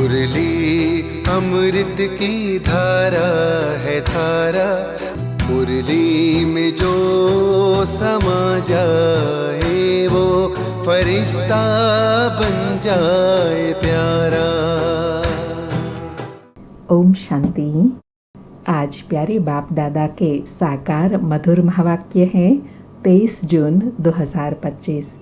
मुरली अमृत की धारा है धारा, मुरली में जो समा जाए वो फरिश्ता बन जाए प्यारा। ओम शांति। आज प्यारे बाप दादा के साकार मधुर महावाक्य हैं 23 जून 2025।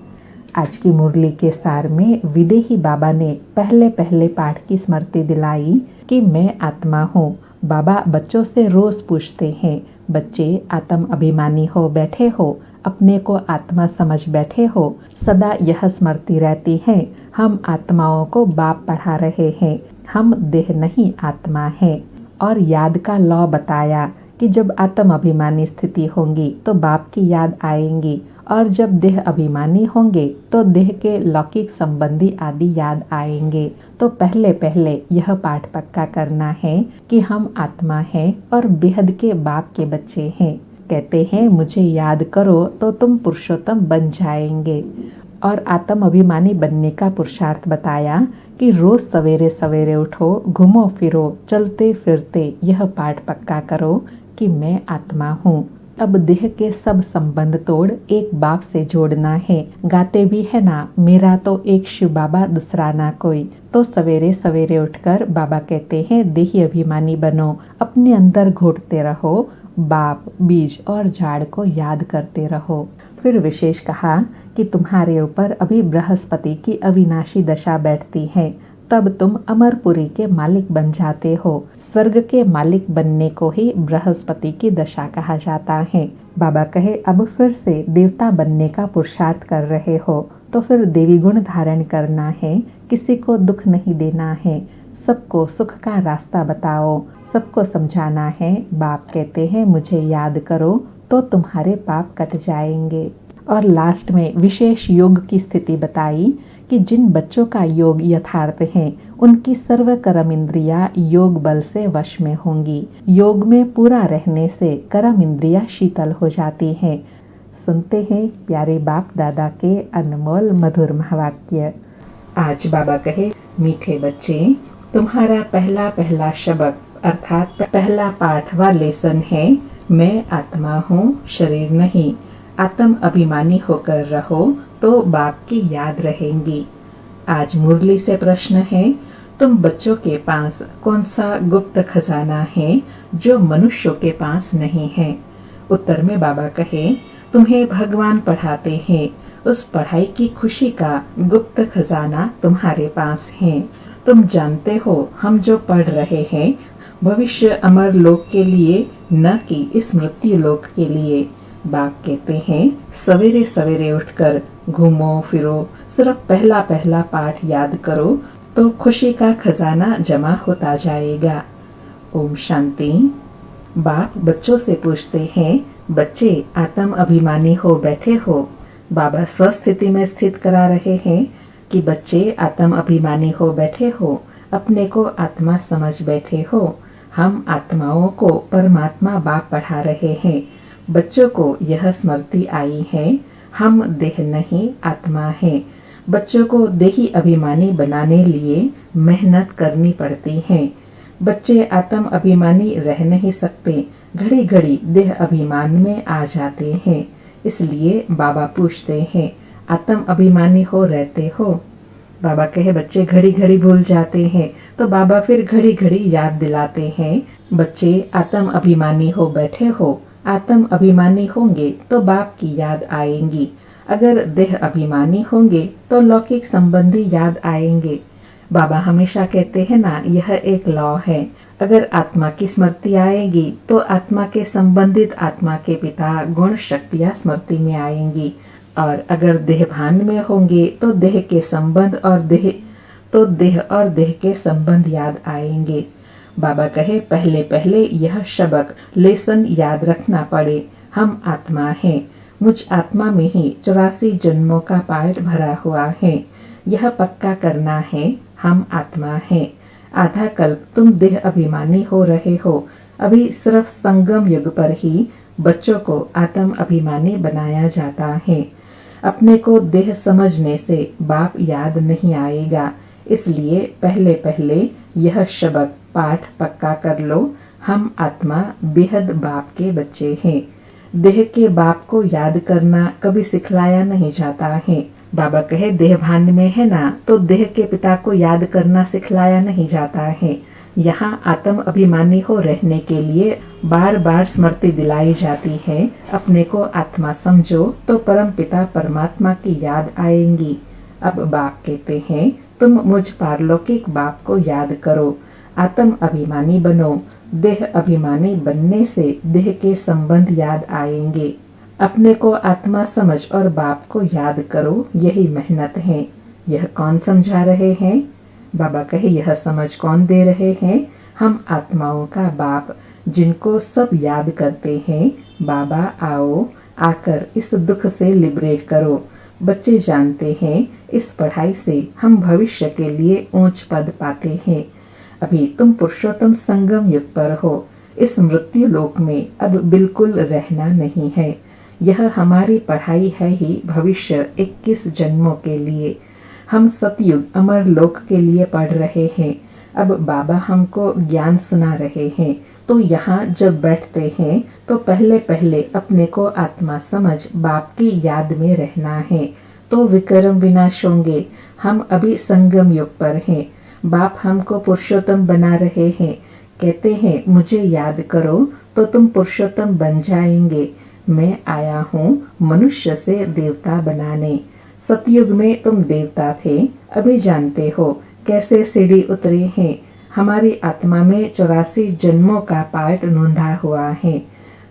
आज की मुरली के सार में विदेही बाबा ने पहले पहले पाठ की स्मृति दिलाई कि मैं आत्मा हूँ। बाबा बच्चों से रोज पूछते हैं, बच्चे आत्म अभिमानी हो बैठे हो, अपने को आत्मा समझ बैठे हो। सदा यह स्मृति रहती है, हम आत्माओं को बाप पढ़ा रहे हैं, हम देह नहीं आत्मा है। और याद का लॉ बताया कि जब आत्म अभिमानी स्थिति होंगी तो बाप की याद आएंगी, और जब देह अभिमानी होंगे तो देह के लौकिक संबंधी आदि याद आएंगे। तो पहले पहले यह पाठ पक्का करना है कि हम आत्मा हैं और बेहद के बाप के बच्चे हैं। कहते हैं मुझे याद करो तो तुम पुरुषोत्तम बन जाएंगे। और आत्म अभिमानी बनने का पुरुषार्थ बताया कि रोज सवेरे सवेरे उठो, घूमो फिरो, चलते फिरते यह पाठ पक्का करो कि मैं आत्मा हूँ। अब देह के सब संबंध तोड़ एक बाप से जोड़ना है। गाते भी है ना, मेरा तो एक शिव बाबा दूसरा ना कोई। तो सवेरे सवेरे उठकर बाबा कहते हैं देही अभिमानी बनो, अपने अंदर घोटते रहो, बाप बीज और झाड़ को याद करते रहो। फिर विशेष कहा कि तुम्हारे ऊपर अभी बृहस्पति की अविनाशी दशा बैठती है, तब तुम अमरपुरी के मालिक बन जाते हो। स्वर्ग के मालिक बनने को ही बृहस्पति की दशा कहा जाता है। बाबा कहे अब फिर से देवता बनने का पुरुषार्थ कर रहे हो तो फिर देवी गुण धारण करना है, किसी को दुख नहीं देना है, सबको सुख का रास्ता बताओ, सबको समझाना है। बाप कहते हैं मुझे याद करो तो तुम्हारे पाप कट जाएंगे। और लास्ट में विशेष योग की स्थिति बताई कि जिन बच्चों का योग यथार्थ है उनकी सर्व कर्म इंद्रिया योग बल से वश में होंगी। योग में पूरा रहने से कर्म इंद्रिया शीतल हो जाती हैं। सुनते हैं प्यारे बाप दादा के अनमोल मधुर महावाक्य। आज बाबा कहे मीठे बच्चे, तुम्हारा पहला पहला शबक अर्थात पहला पाठ व लेसन है मैं आत्मा हूँ, शरीर नहीं। आत्म अभिमानी होकर रहो तो बाप की याद रहेंगी। आज मुरली से प्रश्न है, तुम बच्चों के पास कौन सा गुप्त खजाना है जो मनुष्यों के पास नहीं है? उत्तर में बाबा कहे तुम्हें भगवान पढ़ाते हैं, उस पढ़ाई की खुशी का गुप्त खजाना तुम्हारे पास है। तुम जानते हो हम जो पढ़ रहे हैं भविष्य अमर लोक के लिए, न कि इस मृत्यु लोक के लिए। बाप कहते हैं सवेरे सवेरे उठकर घूमो फिरो, सिर्फ पहला पहला पाठ याद करो तो खुशी का खजाना जमा होता जाएगा। ओम शांति। बाप बच्चों से पूछते हैं, बच्चे आत्म अभिमानी हो बैठे हो? बाबा स्वस्थिति में स्थित करा रहे हैं कि बच्चे आत्म अभिमानी हो बैठे हो, अपने को आत्मा समझ बैठे हो। हम आत्माओं को परमात्मा बाप पढ़ा रहे हैं। बच्चों को यह स्मृति आई है हम देह नहीं आत्मा है। बच्चों को देही अभिमानी बनाने लिए मेहनत करनी पड़ती है। बच्चे आत्म अभिमानी रह नहीं सकते, घड़ी घड़ी देह अभिमान में आ जाते हैं। इसलिए बाबा पूछते हैं आत्म अभिमानी हो रहते हो? बाबा कहे बच्चे घड़ी घड़ी भूल जाते हैं, तो बाबा फिर घड़ी घड़ी याद दिलाते हैं, बच्चे आत्म अभिमानी हो बैठे हो। आत्म अभिमानी होंगे तो बाप की याद आएंगी, अगर देह अभिमानी होंगे तो लौकिक संबंधी याद आएंगे। बाबा हमेशा कहते हैं ना, यह एक लॉ है, अगर आत्मा की स्मृति आएगी तो आत्मा के संबंधित आत्मा के पिता गुण शक्तियाँ स्मृति में आएंगी, और अगर देह भान में होंगे तो देह के संबंध और देह के संबंध याद आएंगे। बाबा कहे पहले पहले यह शबक लेसन याद रखना पड़े, हम आत्मा हैं, मुझ आत्मा में ही 84 जन्मों का पाठ भरा हुआ है। यह पक्का करना है हम आत्मा हैं। आधा कल्प तुम देह अभिमानी हो रहे हो, अभी सिर्फ संगम युग पर ही बच्चों को आत्म अभिमानी बनाया जाता है। अपने को देह समझने से बाप याद नहीं आएगा, इसलिए पहले पहले यह शबक पाठ पक्का कर लो। हम आत्मा बेहद बाप के बच्चे हैं। देह के बाप को याद करना कभी सिखलाया नहीं जाता है। बाबा कहे देह भान में है ना, तो देह के पिता को याद करना सिखलाया नहीं जाता है। यहाँ आत्म अभिमानी हो रहने के लिए बार बार स्मृति दिलाई जाती है। अपने को आत्मा समझो तो परम पिता परमात्मा की याद आएंगी। अब बाप कहते हैं तुम मुझ पारलौकिक बाप को याद करो, आत्म अभिमानी बनो। देह अभिमानी बनने से देह के संबंध याद आएंगे। अपने को आत्मा समझ और बाप को याद करो, यही मेहनत है। यह कौन समझा रहे हैं? बाबा कहे यह समझ कौन दे रहे हैं? हम आत्माओं का बाप, जिनको सब याद करते हैं। बाबा आओ, आकर इस दुख से लिबरेट करो। बच्चे जानते हैं इस पढ़ाई से हम भविष्य के लिए ऊंच पद पाते हैं। अभी तुम पुरुषोत्तम संगम युग पर हो। इस मृत्यु लोक में अब बिल्कुल रहना नहीं है। यह हमारी पढ़ाई है ही भविष्य 21 जन्मों के लिए। हम सतयुग अमर लोक के लिए पढ़ रहे हैं। अब बाबा हमको ज्ञान सुना रहे हैं। तो यहाँ जब बैठते हैं तो पहले पहले अपने को आत्मा समझ बाप की याद में रहना है, तो विक्रम विनाश होंगे। हम अभी संगम युग पर हैं। बाप हमको पुरुषोत्तम बना रहे हैं। कहते हैं मुझे याद करो तो तुम पुरुषोत्तम बन जाएंगे। मैं आया हूँ मनुष्य से देवता बनाने। सतयुग में तुम देवता थे, अभी जानते हो कैसे सीढ़ी उतरे हैं। हमारी आत्मा में 84 जन्मों का पार्ट नोंधा हुआ है।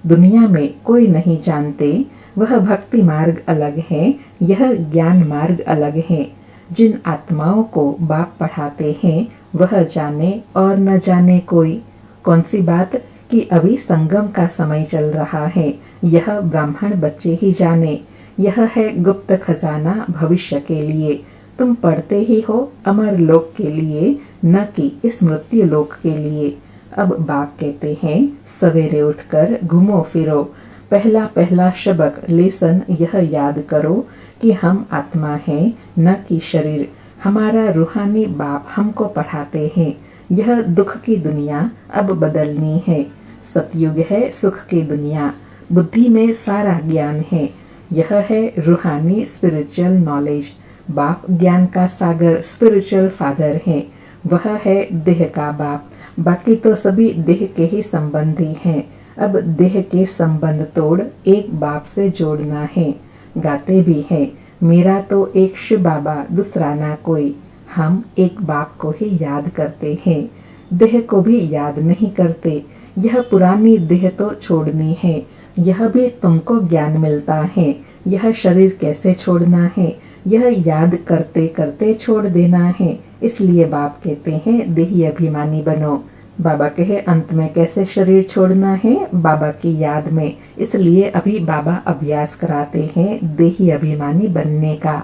दुनिया में कोई नहीं जानते। वह भक्ति मार्ग अलग है, यह ज्ञान मार्ग अलग है। जिन आत्माओं को बाप पढ़ाते हैं वह जाने और न जाने कोई। कौन सी बात कि अभी संगम का समय चल रहा है, यह ब्राह्मण बच्चे ही जाने। यह है गुप्त खजाना भविष्य के लिए। तुम पढ़ते ही हो अमर लोक के लिए, न कि इस मृत्यु लोक के लिए। अब बाप कहते हैं सवेरे उठकर घूमो फिरो। पहला पहला शबक लेसन यह याद करो कि हम आत्मा हैं, न कि शरीर। हमारा रूहानी बाप हमको पढ़ाते हैं। यह दुख की दुनिया अब बदलनी है। सतयुग है सुख की दुनिया। बुद्धि में सारा ज्ञान है। यह है रूहानी स्पिरिचुअल नॉलेज। बाप ज्ञान का सागर स्पिरिचुअल फादर है। वह है देह का बाप। बाकी तो सभी देह के ही संबंधी हैं। अब देह के संबंध तोड़ एक बाप से जोड़ना है। गाते भी हैं मेरा तो एक शिव बाबा दूसरा ना कोई। हम एक बाप को ही याद करते हैं, देह को भी याद नहीं करते। यह पुरानी देह तो छोड़नी है। यह भी तुमको ज्ञान मिलता है। यह शरीर कैसे छोड़ना है, यह याद करते करते छोड़ देना है। इसलिए बाप कहते हैं देही अभिमानी बनो। बाबा कहे अंत में कैसे शरीर छोड़ना है, बाबा की याद में। इसलिए अभी बाबा अभ्यास कराते हैं देही अभिमानी बनने का।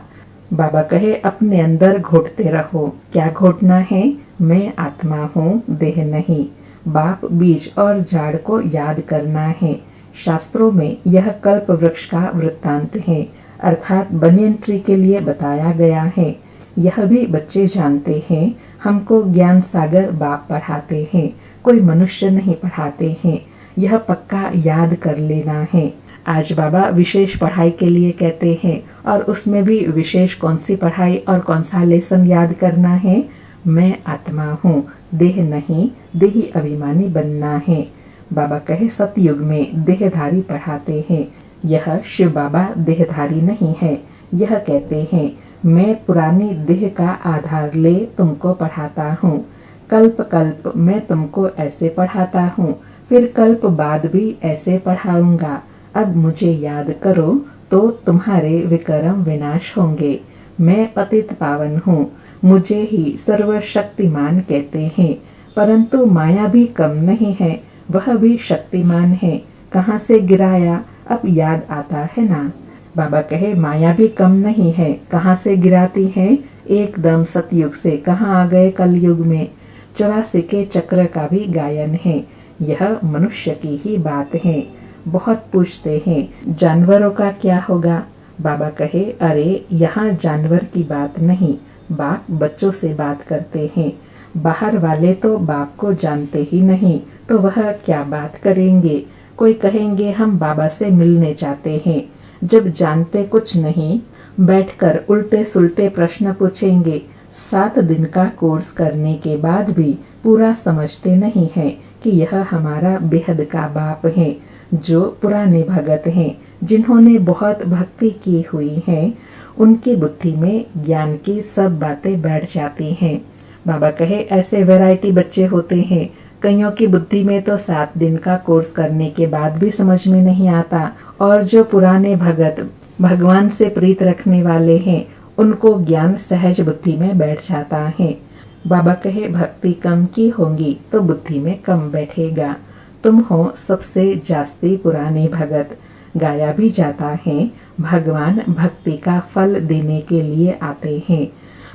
बाबा कहे अपने अंदर घोटते रहो। क्या घोटना है? मैं आत्मा हूँ, देह नहीं। बाप बीज और झाड़ को याद करना है। शास्त्रों में यह कल्प वृक्ष का वृत्तांत है, अर्थात बनियन ट्री के लिए बताया गया है। यह भी बच्चे जानते हैं। हमको ज्ञान सागर बाप पढ़ाते हैं, कोई मनुष्य नहीं पढ़ाते हैं। यह पक्का याद कर लेना है। आज बाबा विशेष पढ़ाई के लिए कहते हैं, और उसमें भी विशेष कौन सी पढ़ाई और कौन सा लेसन याद करना है? मैं आत्मा हूँ, देह नहीं, देही अभिमानी बनना है। बाबा कहे सतयुग में देहधारी पढ़ाते हैं। यह शिव बाबा देहधारी नहीं है। यह कहते हैं मैं पुरानी देह का आधार ले तुमको पढ़ाता हूँ। कल्प कल्प मैं तुमको ऐसे पढ़ाता हूँ, फिर कल्प बाद भी ऐसे पढ़ाऊंगा। अब मुझे याद करो तो तुम्हारे विक्रम विनाश होंगे। मैं पतित पावन हूँ, मुझे ही सर्वशक्तिमान कहते हैं। परंतु माया भी कम नहीं है, वह भी शक्तिमान है। कहाँ से गिराया अब याद आता है ना। बाबा कहे माया भी कम नहीं है, कहाँ से गिराती है? एकदम सतयुग से कहाँ आ गए कलयुग में। 84 के चक्र का भी गायन है। यह मनुष्य की ही बात है। बहुत पूछते हैं जानवरों का क्या होगा। बाबा कहे अरे यहाँ जानवर की बात नहीं, बाप बच्चों से बात करते हैं। बाहर वाले तो बाप को जानते ही नहीं, तो वह क्या बात करेंगे। कोई कहेंगे हम बाबा से मिलने चाहते हैं, जब जानते कुछ नहीं बैठकर उल्टे सुल्टे प्रश्न पूछेंगे। 7 दिन का कोर्स करने के बाद भी पूरा समझते नहीं है कि यह हमारा बेहद का बाप है, जो पुराने भगत हैं, जिन्होंने बहुत भक्ति की हुई है। उनकी बुद्धि में ज्ञान की सब बातें बैठ जाती हैं। बाबा कहे ऐसे वैरायटी बच्चे होते हैं, कईयों की बुद्धि में तो 7 दिन का कोर्स करने के बाद भी समझ में नहीं आता, और जो पुराने भगत भगवान से प्रीत रखने वाले हैं, उनको ज्ञान सहज बुद्धि में बैठ जाता है। बाबा कहे भक्ति कम की होंगी तो बुद्धि में कम बैठेगा। तुम हो सबसे जास्ती पुराने भगत। गाया भी जाता है, भगवान भक्ति का फल देने के लिए आते हैं,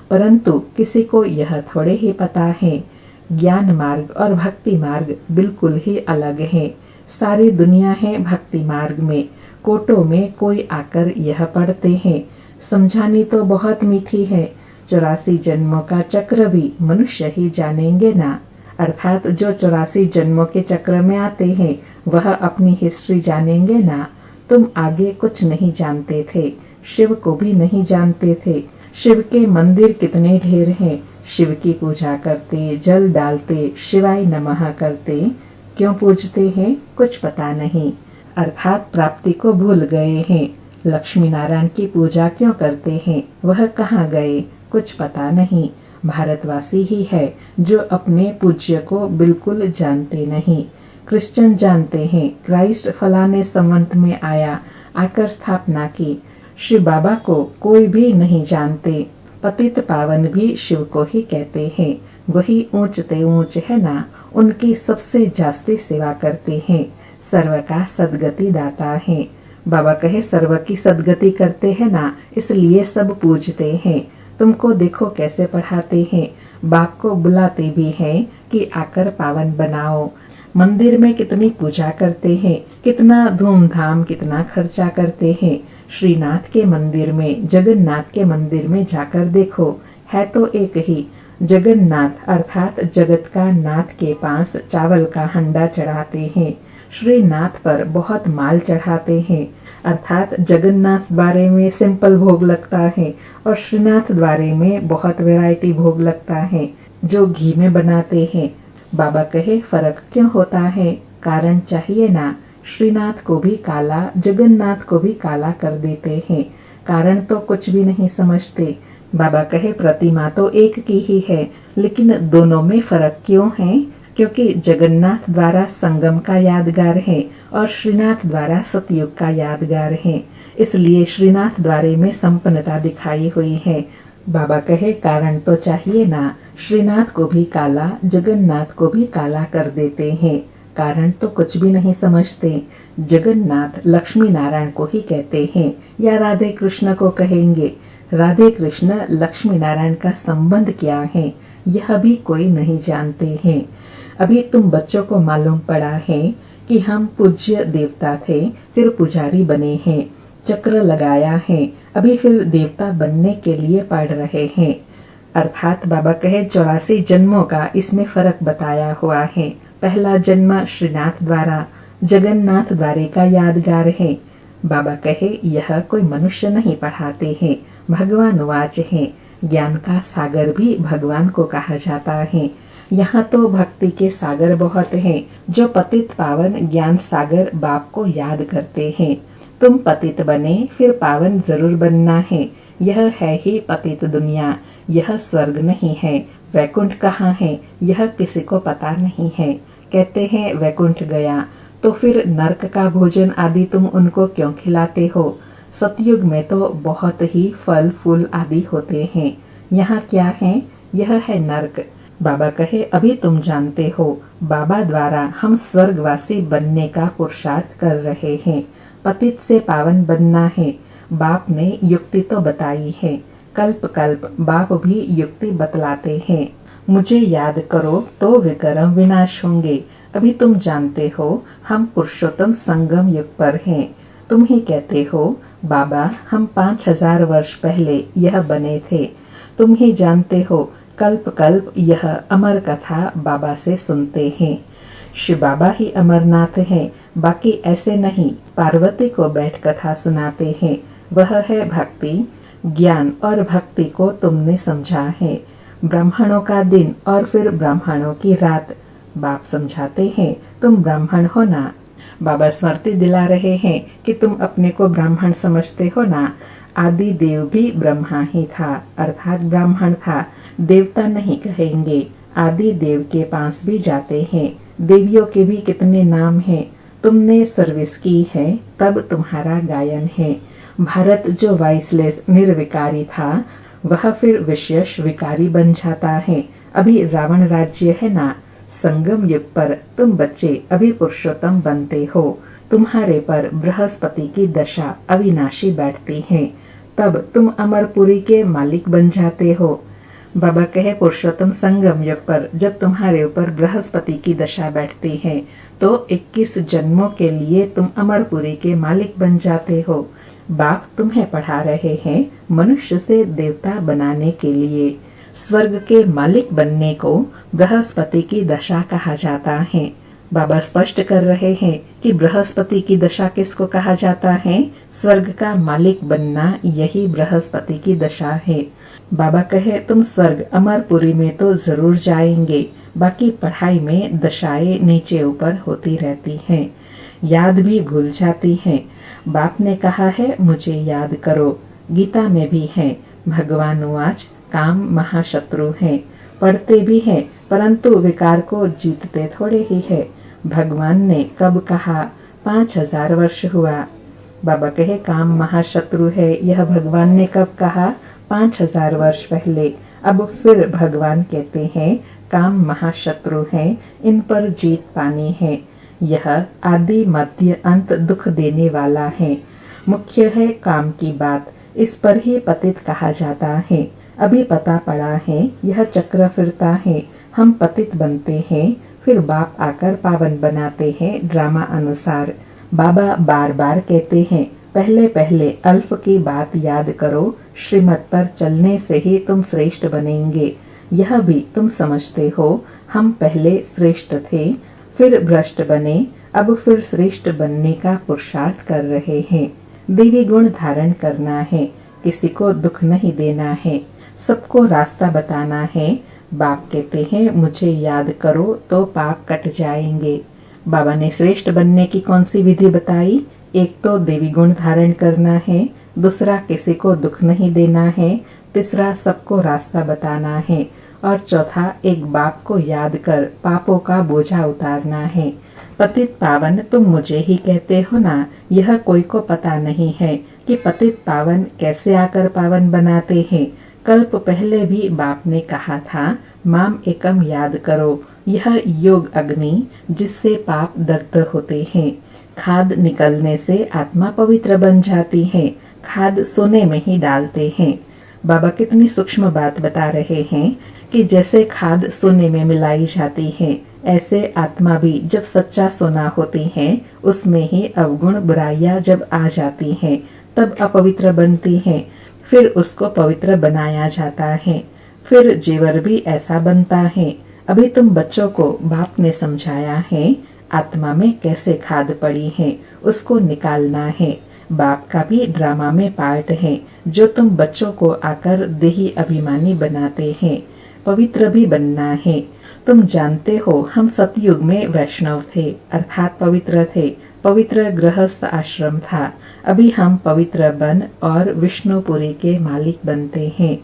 परंतु किसी को यह थोड़े ही पता है ज्ञान मार्ग और भक्ति मार्ग बिल्कुल ही अलग है। सारी दुनिया है भक्ति मार्ग में, कोटों में कोई आकर यह पढ़ते हैं। समझानी तो बहुत मीठी है, 84 जन्मों का चक्र भी मनुष्य ही जानेंगे ना। अर्थात जो 84 जन्मों के चक्र में आते हैं वह अपनी हिस्ट्री जानेंगे ना। तुम आगे कुछ नहीं जानते थे, शिव को भी नहीं जानते थे। शिव के मंदिर कितने ढेर हैं, शिव की पूजा करते, जल डालते, शिवाय नमः करते। क्यों पूजते हैं कुछ पता नहीं, अर्थात प्राप्ति को भूल गए हैं। लक्ष्मी नारायण की पूजा क्यों करते हैं, वह कहाँ गए कुछ पता नहीं। भारतवासी ही है जो अपने पूज्य को बिल्कुल जानते नहीं। क्रिश्चियन जानते हैं क्राइस्ट फलाने संवत में आया, आकर स्थापना की। शिव बाबा को कोई भी नहीं जानते। पतित पावन भी शिव को ही कहते हैं, वही ऊंचते ऊंच है ना, उनकी सबसे जास्ती सेवा करते हैं। सर्व का सदगति दाता है। बाबा कहे सर्व की सदगति करते हैं ना, इसलिए सब पूजते हैं। तुमको देखो कैसे पढ़ाते हैं, बाप को बुलाते भी हैं कि आकर पावन बनाओ। मंदिर में कितनी पूजा करते हैं, कितना धूमधाम कितना खर्चा करते हैं। श्रीनाथ के मंदिर में, जगन्नाथ के मंदिर में जाकर देखो, है तो एक ही। जगन्नाथ अर्थात जगत का नाथ के पास चावल का हंडा चढ़ाते हैं, श्रीनाथ पर बहुत माल चढ़ाते हैं। अर्थात जगन्नाथ द्वारे में सिंपल भोग लगता है और श्रीनाथ द्वारे में बहुत वैरायटी भोग लगता है, जो घी में बनाते हैं। बाबा कहे फर्क क्यों होता है, कारण चाहिए ना। श्रीनाथ को भी काला, जगन्नाथ को भी काला कर देते हैं, कारण तो कुछ भी नहीं समझते। बाबा कहे प्रतिमा तो एक की ही है, लेकिन दोनों में फर्क क्यों है, क्योंकि जगन्नाथ द्वारा संगम का यादगार है और श्रीनाथ द्वारा सतयुग का यादगार है, इसलिए श्रीनाथ द्वारे में संपन्नता दिखाई हुई है। बाबा कहे कारण तो चाहिए ना। श्रीनाथ को भी काला, जगन्नाथ को भी काला कर देते हैं, कारण तो कुछ भी नहीं समझते। जगन्नाथ लक्ष्मी नारायण को ही कहते हैं या राधे कृष्ण को कहेंगे। राधे कृष्ण लक्ष्मी नारायण का संबंध क्या है, यह भी कोई नहीं जानते हैं। अभी तुम बच्चों को मालूम पड़ा है कि हम पूज्य देवता थे, फिर पुजारी बने हैं, चक्र लगाया है, अभी फिर देवता बनने के लिए पढ़ रहे हैं। अर्थात बाबा कहे 84 जन्मों का इसमें फर्क बताया हुआ है। पहला जन्म श्रीनाथ द्वारा, जगन्नाथ द्वारे का यादगार है। बाबा कहे यह कोई मनुष्य नहीं पढ़ाते हैं, भगवान वाच है। ज्ञान का सागर भी भगवान को कहा जाता है। यहाँ तो भक्ति के सागर बहुत हैं, जो पतित पावन ज्ञान सागर बाप को याद करते हैं। तुम पतित बने फिर पावन जरूर बनना है, यह है ही पतित दुनिया, यह स्वर्ग नहीं है। वैकुंठ कहाँ है यह किसी को पता नहीं है। कहते हैं वैकुंठ गया, तो फिर नरक का भोजन आदि तुम उनको क्यों खिलाते हो। सतयुग में तो बहुत ही फल फूल आदि होते हैं, यहाँ क्या है, यह है नरक। बाबा कहे अभी तुम जानते हो, बाबा द्वारा हम स्वर्गवासी बनने का पुरुषार्थ कर रहे हैं, पतित से पावन बनना है। बाप ने युक्ति तो बताई है, कल्प कल्प बाप भी युक्ति बतलाते हैं। मुझे याद करो तो विक्रम विनाश होंगे। अभी तुम जानते हो हम पुरुषोत्तम संगम युग पर हैं। तुम ही कहते हो बाबा हम 5000 वर्ष पहले यह बने थे, तुम ही जानते हो, कल्प कल्प यह अमर कथा बाबा से सुनते हैं। शिव बाबा ही अमरनाथ हैं, बाकी ऐसे नहीं पार्वती को बैठ कथा सुनाते हैं। वह है भक्ति, ज्ञान और भक्ति को तुमने समझा है। ब्राह्मणों का दिन और फिर ब्राह्मणों की रात। बाप समझाते हैं, तुम ब्राह्मण हो ना। बाबा स्मृति दिला रहे हैं कि तुम अपने को ब्राह्मण समझते हो ना। आदि देव भी ब्रह्मा ही था, अर्थात ब्राह्मण था। देवता नहीं कहेंगे। आदि देव के पास भी जाते हैं। देवियों के भी कितने नाम हैं। तुमने सर्विस की है, तब तुम्हारा गायन है। भारत जो वाइसलेस निर्विकारी था, वह फिर विशेष विकारी बन जाता है। अभी रावण राज्य है ना। संगम युग पर तुम बच्चे अभी पुरुषोत्तम बनते हो। तुम्हारे पर बृहस्पति की दशा अविनाशी बैठती है, तब तुम अमरपुरी के मालिक बन जाते हो। बाबा कहे, पुरुषोत्तम संगम युग पर जब तुम्हारे ऊपर बृहस्पति की दशा बैठती है तो 21 जन्मों के लिए तुम अमरपुरी के मालिक बन जाते हो। बाप तुम्हें पढ़ा रहे हैं मनुष्य से देवता बनाने के लिए। स्वर्ग के मालिक बनने को बृहस्पति की दशा कहा जाता है। बाबा स्पष्ट कर रहे हैं कि बृहस्पति की दशा किसको कहा जाता है। स्वर्ग का मालिक बनना यही बृहस्पति की दशा है। बाबा कहे, तुम स्वर्ग अमरपुरी में तो जरूर जाएंगे, बाकी पढ़ाई में दशाएं नीचे ऊपर होती रहती हैं, याद भी भूल जाती हैं। बाप ने कहा है मुझे याद करो। गीता में भी है, भगवान उवाच, काम महाशत्रु है। पढ़ते भी हैं परंतु विकार को जीतते थोड़े ही है। भगवान ने कब कहा? 5000 वर्ष हुआ। बाबा कहे, काम महाशत्रु है, यह भगवान ने कब कहा? 5000 वर्ष पहले। अब फिर भगवान कहते हैं काम महाशत्रु है, इन पर जीत पानी है। यह आदि मध्य अंत दुख देने वाला है। मुख्य है काम की बात, इस पर ही पतित कहा जाता है। अभी पता पड़ा है यह चक्र फिरता है। हम पतित बनते हैं, फिर बाप आकर पावन बनाते हैं ड्रामा अनुसार। बाबा बार बार कहते हैं, पहले पहले अल्फ की बात याद करो, श्रीमत पर चलने से ही तुम श्रेष्ठ बनेंगे। यह भी तुम समझते हो, हम पहले श्रेष्ठ थे, फिर भ्रष्ट बने, अब फिर श्रेष्ठ बनने का पुरुषार्थ कर रहे हैं। देवी गुण धारण करना है, किसी को दुख नहीं देना है, सबको रास्ता बताना है। बाप कहते हैं मुझे याद करो तो पाप कट जाएंगे। बाबा ने श्रेष्ठ बनने की कौन सी विधि बताई? एक तो देवी गुण धारण करना है, दूसरा किसी को दुख नहीं देना है, तीसरा सबको रास्ता बताना है, और चौथा एक बाप को याद कर पापों का बोझा उतारना है। पतित पावन तुम मुझे ही कहते हो ना, यह कोई को पता नहीं है कि पतित पावन कैसे आकर पावन बनाते हैं। कल्प पहले भी बाप ने कहा था, माम एकम याद करो, यह योग अग्नि जिससे पाप दग्ध होते हैं। खाद निकलने से आत्मा पवित्र बन जाती है, खाद सोने में ही डालते हैं। बाबा कितनी सूक्ष्म बात बता रहे हैं कि जैसे खाद सोने में मिलाई जाती है, ऐसे आत्मा भी जब सच्चा सोना होती है, उसमें ही अवगुण बुराइयां जब आ जाती हैं, तब अपवित्र बनती हैं, फिर उसको पवित्र बनाया जाता है। फिर जेवर भी ऐसा बनता है। अभी तुम बच्चों को बाप ने समझाया है, आत्मा में कैसे खाद पड़ी है, उसको निकालना है। बाप का भी ड्रामा में पार्ट है, जो तुम बच्चों को आकर देही अभिमानी बनाते हैं। पवित्र भी बनना है। तुम जानते हो हम सतयुग में वैष्णव थे, अर्थात पवित्र थे, पवित्र गृहस्थ आश्रम था। अभी हम पवित्र बन और विष्णुपुरी के मालिक बनते हैं।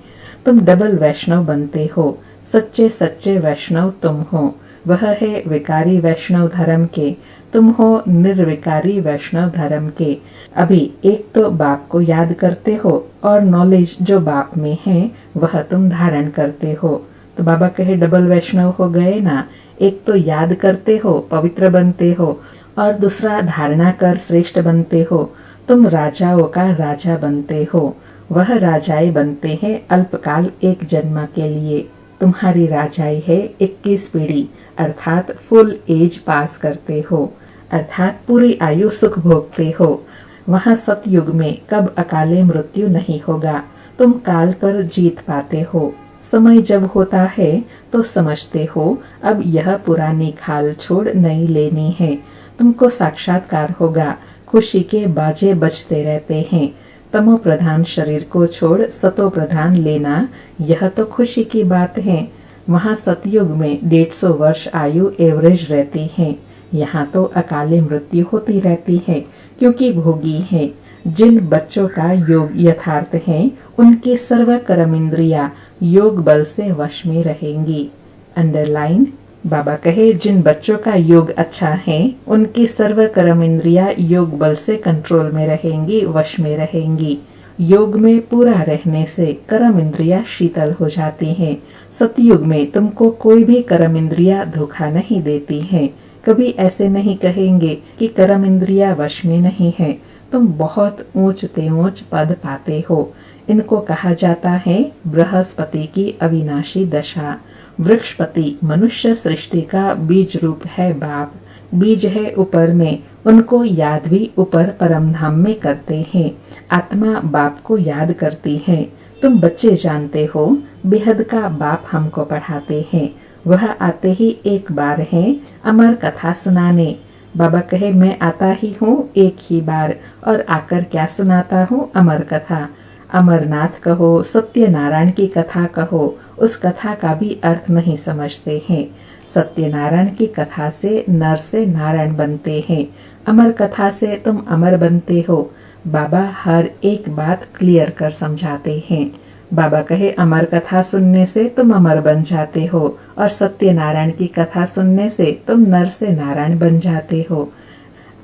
तुम डबल वैष्णव बनते हो। सच्चे सच्चे वैष्णव तुम हो, वह है विकारी वैष्णव धर्म के, तुम हो निर्विकारी वैष्णव धर्म के। अभी एक तो बाप को याद करते हो और नॉलेज जो बाप में है वह तुम धारण करते हो। तो बाबा कहे डबल वैष्णव हो गए ना। एक तो याद करते हो, पवित्र बनते हो, और दूसरा धारणा कर श्रेष्ठ बनते हो। तुम राजाओं का राजा बनते हो। वह राजाए बनते हैं अल्पकाल एक जन्म के लिए। तुम्हारी राजाई है 21 पीढ़ी, अर्थात फुल एज पास करते हो, अर्थात पूरी आयु सुख भोगते हो। वहाँ सतयुग में कब अकाले मृत्यु नहीं होगा। तुम काल पर जीत पाते हो। समय जब होता है तो समझते हो अब यह पुरानी खाल छोड़ नई लेनी है। तुमको साक्षात्कार होगा, खुशी के बाजे बजते रहते हैं। तमो प्रधान शरीर को छोड़ सतो प्रधान लेना, यह तो खुशी की बात है। वहाँ सतयुग में 150 वर्ष आयु एवरेज रहती है। यहाँ तो अकाले मृत्यु होती रहती है, क्योंकि भोगी है। जिन बच्चों का योग यथार्थ है, उनकी सर्व कर्म इंद्रिया योग बल से वश में रहेंगी। अंडरलाइन। बाबा कहे जिन बच्चों का योग अच्छा है, उनकी सर्व कर्म इंद्रिया योग बल से कंट्रोल में रहेंगी, वश में रहेंगी। योग में पूरा रहने से कर्म इंद्रिया शीतल हो जाती हैं। सतयुग में तुमको कोई भी कर्म इंद्रिया धोखा नहीं देती है। कभी ऐसे नहीं कहेंगे कि कर्म इंद्रिया वश में नहीं है। तुम बहुत ऊंचते ऊंच पद पाते हो। इनको कहा जाता है बृहस्पति की अविनाशी दशा। वृक्षपति मनुष्य सृष्टि का बीज रूप है बाप। बीज है ऊपर में, उनको याद भी ऊपर परम धाम में करते हैं। आत्मा बाप को याद करती है। तुम बच्चे जानते हो, बेहद का बाप हमको पढ़ाते हैं। वह आते ही एक बार है अमर कथा सुनाने। बाबा कहे मैं आता ही हूँ एक ही बार, और आकर क्या सुनाता हूँ? अमर कथा। अमरनाथ कहो, सत्यनारायण की कथा कहो, उस कथा का भी अर्थ नहीं समझते हैं। सत्यनारायण की कथा से नर से नारायण बनते हैं। अमर कथा से तुम अमर बनते हो। बाबा हर एक बात क्लियर कर समझाते हैं। बाबा कहे अमर कथा सुनने से तुम अमर बन जाते हो, और सत्यनारायण की कथा सुनने से तुम नर से नारायण बन जाते हो।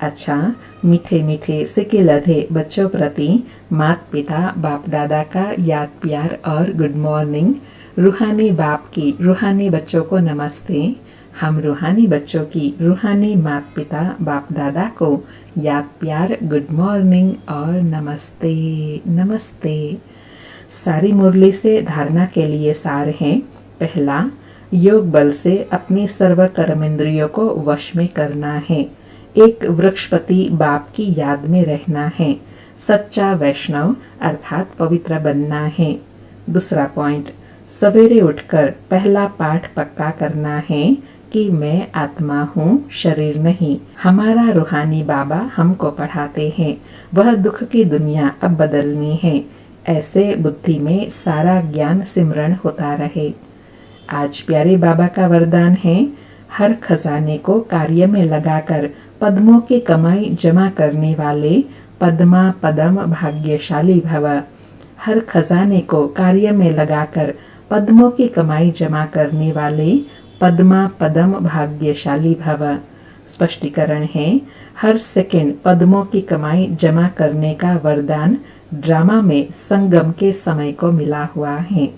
अच्छा, मीठे मीठे सिके लधे बच्चों प्रति माता पिता बाप दादा का याद प्यार और गुड मॉर्निंग। रूहानी बाप की रूहानी बच्चों को नमस्ते। हम रूहानी बच्चों की रूहानी माता पिता बाप दादा को याद प्यार गुड मॉर्निंग और नमस्ते नमस्ते। सारी मुरली से धारणा के लिए सार है। पहला, योग बल से अपनी सर्व कर्मेंद्रियों को वश में करना है। एक वृक्षपति बाप की याद में रहना है। सच्चा वैष्णव अर्थात पवित्र बनना है। दूसरा पॉइंट, सवेरे उठकर पहला पाठ पक्का करना है कि मैं आत्मा हूँ, शरीर नहीं। हमारा रूहानी बाबा हमको पढ़ाते हैं, वह दुख की दुनिया अब बदलनी है। ऐसे बुद्धि में सारा ज्ञान सिमरण होता रहे। आज प्यारे बाबा का वरदान है, हर खजाने को कार्य में लगाकर पद्मों की कमाई जमा करने वाले पद्मा पदम भाग्यशाली भव। हर खजाने को कार्य में लगाकर पद्मों की कमाई जमा करने वाले पद्मा पदम भाग्यशाली भव। स्पष्टीकरण है, हर सेकंड पद्मों की कमाई जमा करने का वरदान ड्रामा में संगम के समय को मिला हुआ है।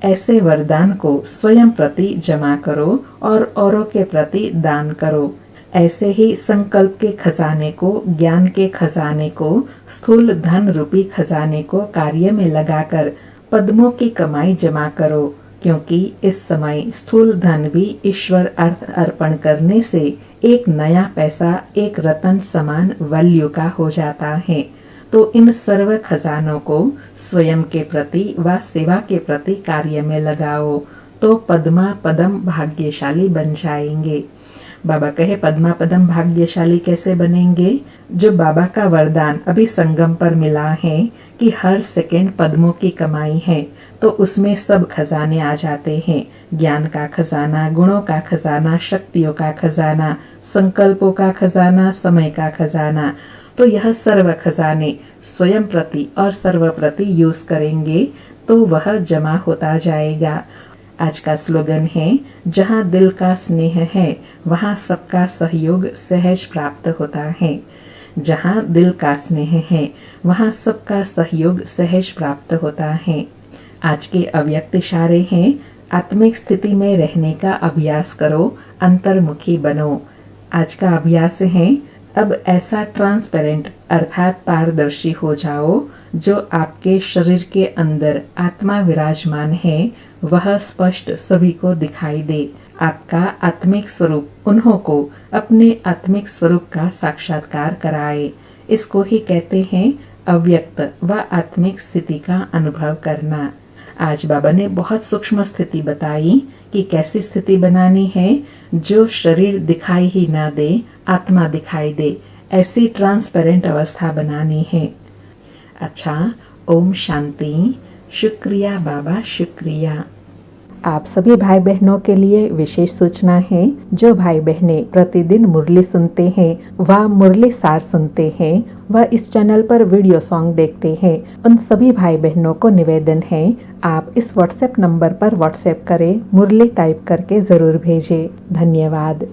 ऐसे वरदान को स्वयं प्रति जमा करो और औरों के प्रति दान करो। ऐसे ही संकल्प के खजाने को, ज्ञान के खजाने को, स्थूल धन रूपी खजाने को कार्य में लगाकर पद्मों की कमाई जमा करो, क्योंकि इस समय स्थूल धन भी ईश्वर अर्थ अर्पण करने से एक नया पैसा एक रतन समान वैल्यू का हो जाता है। तो इन सर्व खजानों को स्वयं के प्रति व सेवा के प्रति कार्य में लगाओ, तो पद्मा पदम भाग्यशाली बन जाएंगे। बाबा कहे पद्मा पदम भाग्यशाली कैसे बनेंगे? जो बाबा का वरदान अभी संगम पर मिला है कि हर सेकंड पद्मों की कमाई है, तो उसमें सब खजाने आ जाते हैं। ज्ञान का खजाना, गुणों का खजाना, शक्तियों का खजाना, संकल्पों का खजाना, समय का खजाना। तो यह सर्व खजाने स्वयं प्रति और सर्व प्रति यूज करेंगे तो वह जमा होता जाएगा। आज का स्लोगन है, जहाँ दिल का स्नेह है वहाँ सबका सहयोग सहज प्राप्त होता है। जहाँ दिल का स्नेह है वहाँ सबका सहयोग सहज प्राप्त होता है। आज के अव्यक्त इशारे हैं, आत्मिक स्थिति में रहने का अभ्यास करो, अंतर्मुखी बनो। आज का अभ्यास है, अब ऐसा ट्रांसपेरेंट अर्थात पारदर्शी हो जाओ जो आपके शरीर के अंदर आत्मा विराजमान है वह स्पष्ट सभी को दिखाई दे। आपका आत्मिक स्वरूप उन्हों को अपने आत्मिक स्वरूप का साक्षात्कार कराए। इसको ही कहते हैं अव्यक्त व आत्मिक स्थिति का अनुभव करना। आज बाबा ने बहुत सूक्ष्म स्थिति बताई कि कैसी स्थिति बनानी है, जो शरीर दिखाई ही ना दे, आत्मा दिखाई दे, ऐसी ट्रांसपेरेंट अवस्था बनानी है। अच्छा, ओम शांति। शुक्रिया बाबा, शुक्रिया। आप सभी भाई बहनों के लिए विशेष सूचना है। जो भाई बहनें प्रतिदिन मुरली सुनते हैं व मुरली सार सुनते हैं व इस चैनल पर वीडियो सॉन्ग देखते हैं, उन सभी भाई बहनों को निवेदन है, आप इस व्हाट्सएप नंबर पर व्हाट्सएप करें, मुरली टाइप करके ज़रूर भेजें। धन्यवाद।